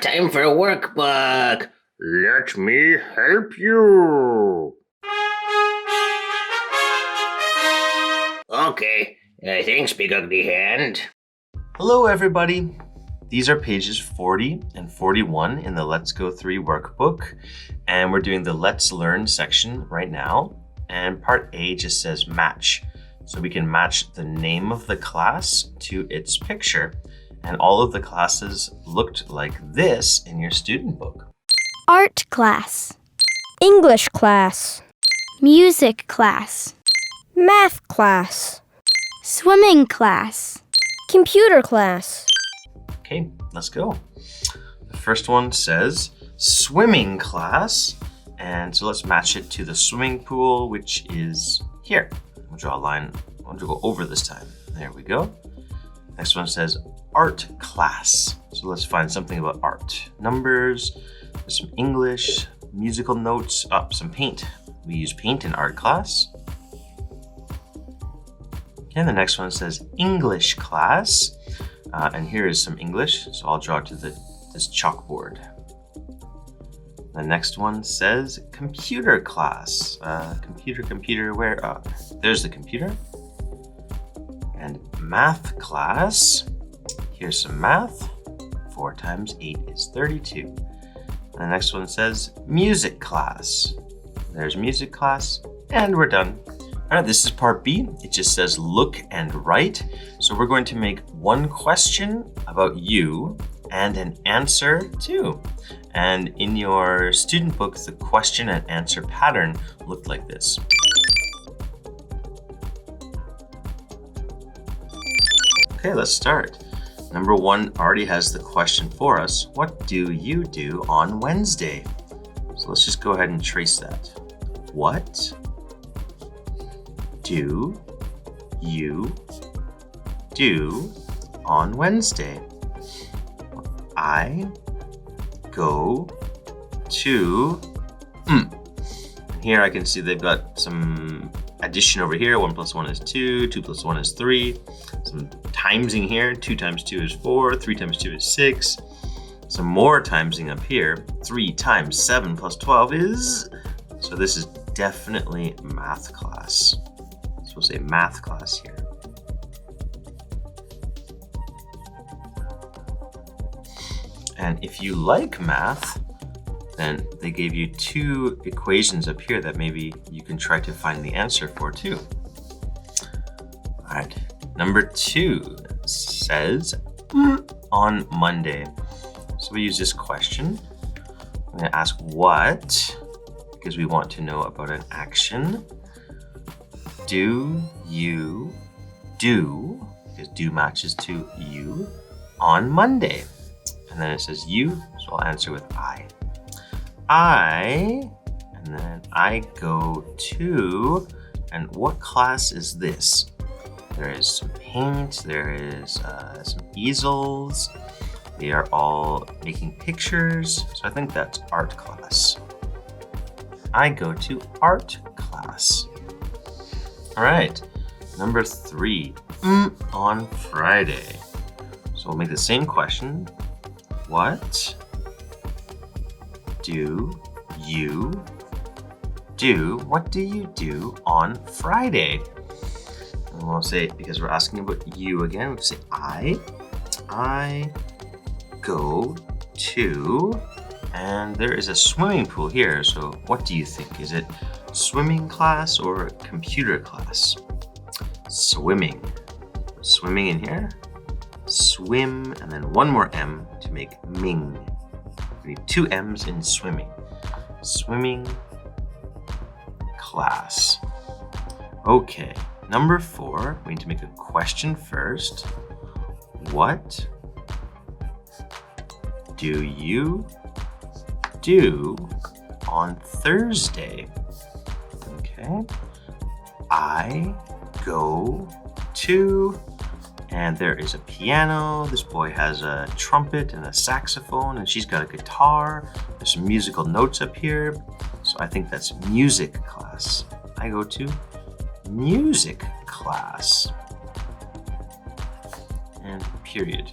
time for workbook. Let me help you. Okay, thanks, Big Ugly Hand. Hello, everybody. These are pages 40 and 41 in the Let's Go 3 workbook, and we're doing the Let's Learn section right now. And part A just says match. So we can match the name of the class to its picture. And all of the classes looked like this in your student book. Art class, English class, music class, math class, swimming class, computer class. Okay, let's go. The first one says swimming class. And so let's match it to the swimming pool, which is here. We'll draw a line. I want to go over this time. There we go. Next one says art class. So let's find something about art. Numbers, there's some English, musical notes, some paint. We use paint in art class. Okay, the next one says English class. And here is some English. So I'll draw to this chalkboard. The next one says computer class. Computer, where? There's the computer. And math class. Here's some math. 4 times 8 is 32. And the next one says music class. There's music class, and we're done. All right, this is part B. It just says look and write. So we're going to make one question about you and an answer too. And in your student book, the question and answer pattern looked like this. Okay, let's start. Number 1 already has the question for us. What do you do on Wednesday? So let's just go ahead and trace that. What do you do on Wednesday? I go to... Here I can see they've got some addition over here. 1 plus 1 is 2. 2 plus 1 is 3. Some timesing here. 2 times 2 is 4. 3 times 2 is 6. Some more timesing up here. 3 times 7 plus 12 is... So this is definitely math class. So we'll say math class here. And if you like math, then they gave you 2 equations up here that maybe you can try to find the answer for too. All right, number 2 says on Monday. So we use this question. I'm going to ask what, because we want to know about an action. Do you do, because do matches to you, on Monday. And then it says you, so I'll answer with I. And then I go to, and what class is this? There is some paint, there is some easels. They are all making pictures, so I think that's art class. I go to art class. All right, number 3, on Friday. So we'll make the same question. What do you do? What do you do on Friday? And we'll say, because we're asking about you again, we'll say I go to, and there is a swimming pool here. So what do you think? Is it swimming class or computer class? Swimming. Swimming in here. Swim, and then 1 more M to make ming. We need 2 M's in swimming. Swimming class. Okay, number 4, we need to make a question first. What do you do on Thursday? Okay, I go to... And there is a piano. This boy has a trumpet and a saxophone, and she's got a guitar. There's some musical notes up here. So I think that's music class. I go to music class. And period.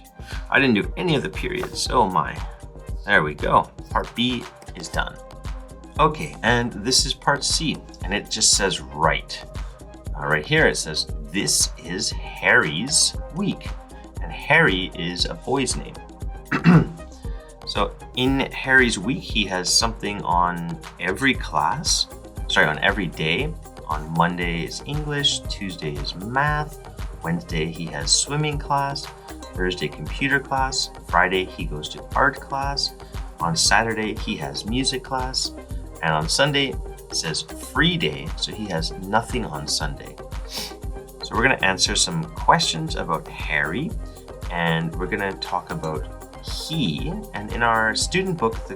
I didn't do any of the periods. Oh my. There we go. Part B is done. Okay, and this is part C, and it just says write. Right here it says, this is Harry's week. And Harry is a boy's name. So in Harry's week, he has something on every class. On every day. On Monday is English, Tuesday is math, Wednesday he has swimming class, Thursday computer class, Friday he goes to art class, on Saturday he has music class, and on Sunday it says free day, so he has nothing on Sunday. So we're going to answer some questions about Harry, and we're going to talk about he, and in our student book the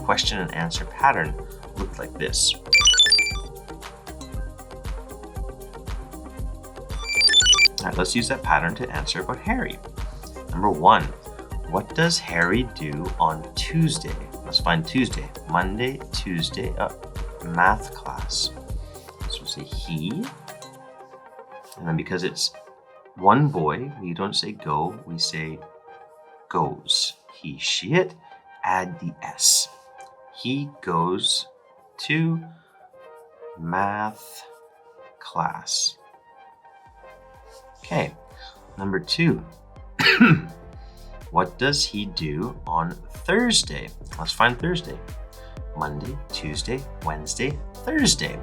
question and answer pattern looked like this. All right, let's use that pattern to answer about Harry. Number 1, what does Harry do on Tuesday? Let's find Tuesday. Monday, Tuesday, math class. So we'll say he, and then because it's one boy, we don't say go, we say goes. He, she, it, add the S. He goes to math class. Okay, number 2. What does he do on Thursday? Let's find Thursday. Monday, Tuesday, Wednesday, Thursday.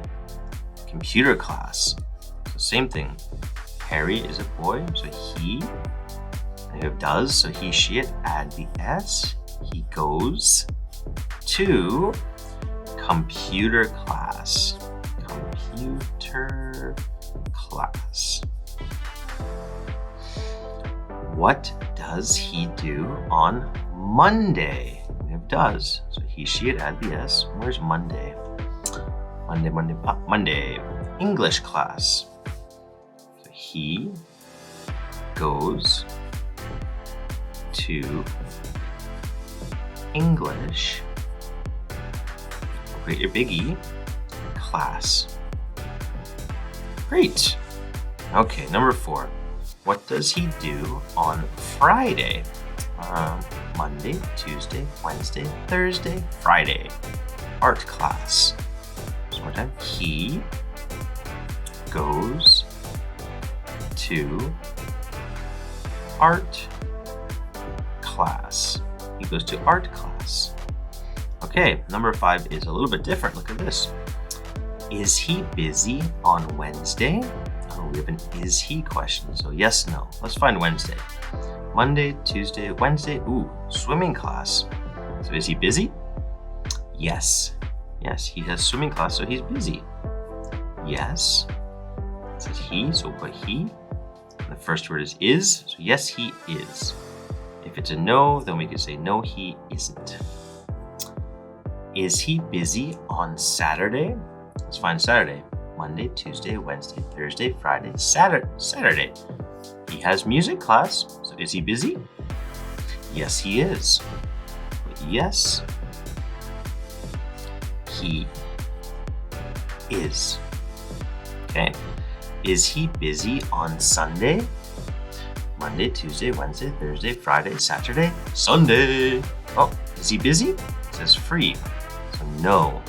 Computer class. So same thing. Harry is a boy, so he. And you have does, so he, she, it, add the S. He goes to computer class. Computer class. What does he do on Monday? We have does, so he, she, it, add the S. Where's Monday? Monday. English class. So he goes to English. Create your big E. Class. Great. Okay, number 4. What does he do on Friday? Monday, Tuesday, Wednesday, Thursday, Friday. Art class. So one time. He goes to art class. He goes to art class. Okay, number 5 is a little bit different. Look at this. Is he busy on Wednesday? Oh, we have an is he question. So yes, no. Let's find Wednesday. Monday, Tuesday, Wednesday. Ooh, swimming class. So is he busy? Yes. Yes, he has swimming class, so he's busy. Yes. It says he, so put he. And the first word is, so yes, he is. If it's a no, then we could say no, he isn't. Is he busy on Saturday? Let's find Saturday. Monday, Tuesday, Wednesday, Thursday, Friday, Saturday. He has music class, so is he busy? Yes, he is. But yes, he is. Okay. Is he busy on Sunday? Monday, Tuesday, Wednesday, Thursday, Friday, Saturday, Sunday. Oh, is he busy? It says free. So no.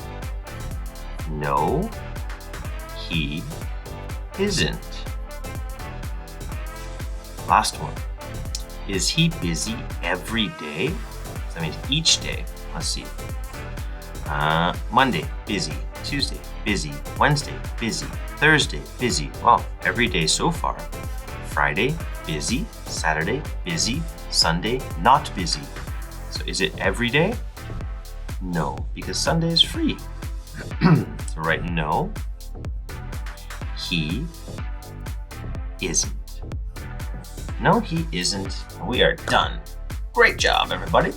No, he isn't. Last one. Is he busy every day? So that means each day. Let's see. Monday, busy. Tuesday, busy. Wednesday, busy. Thursday, busy. Well, every day so far. Friday, busy. Saturday, busy. Sunday, not busy. So is it every day? No, because Sunday is free. So write no, he isn't. No, he isn't. We are done. Great job, everybody.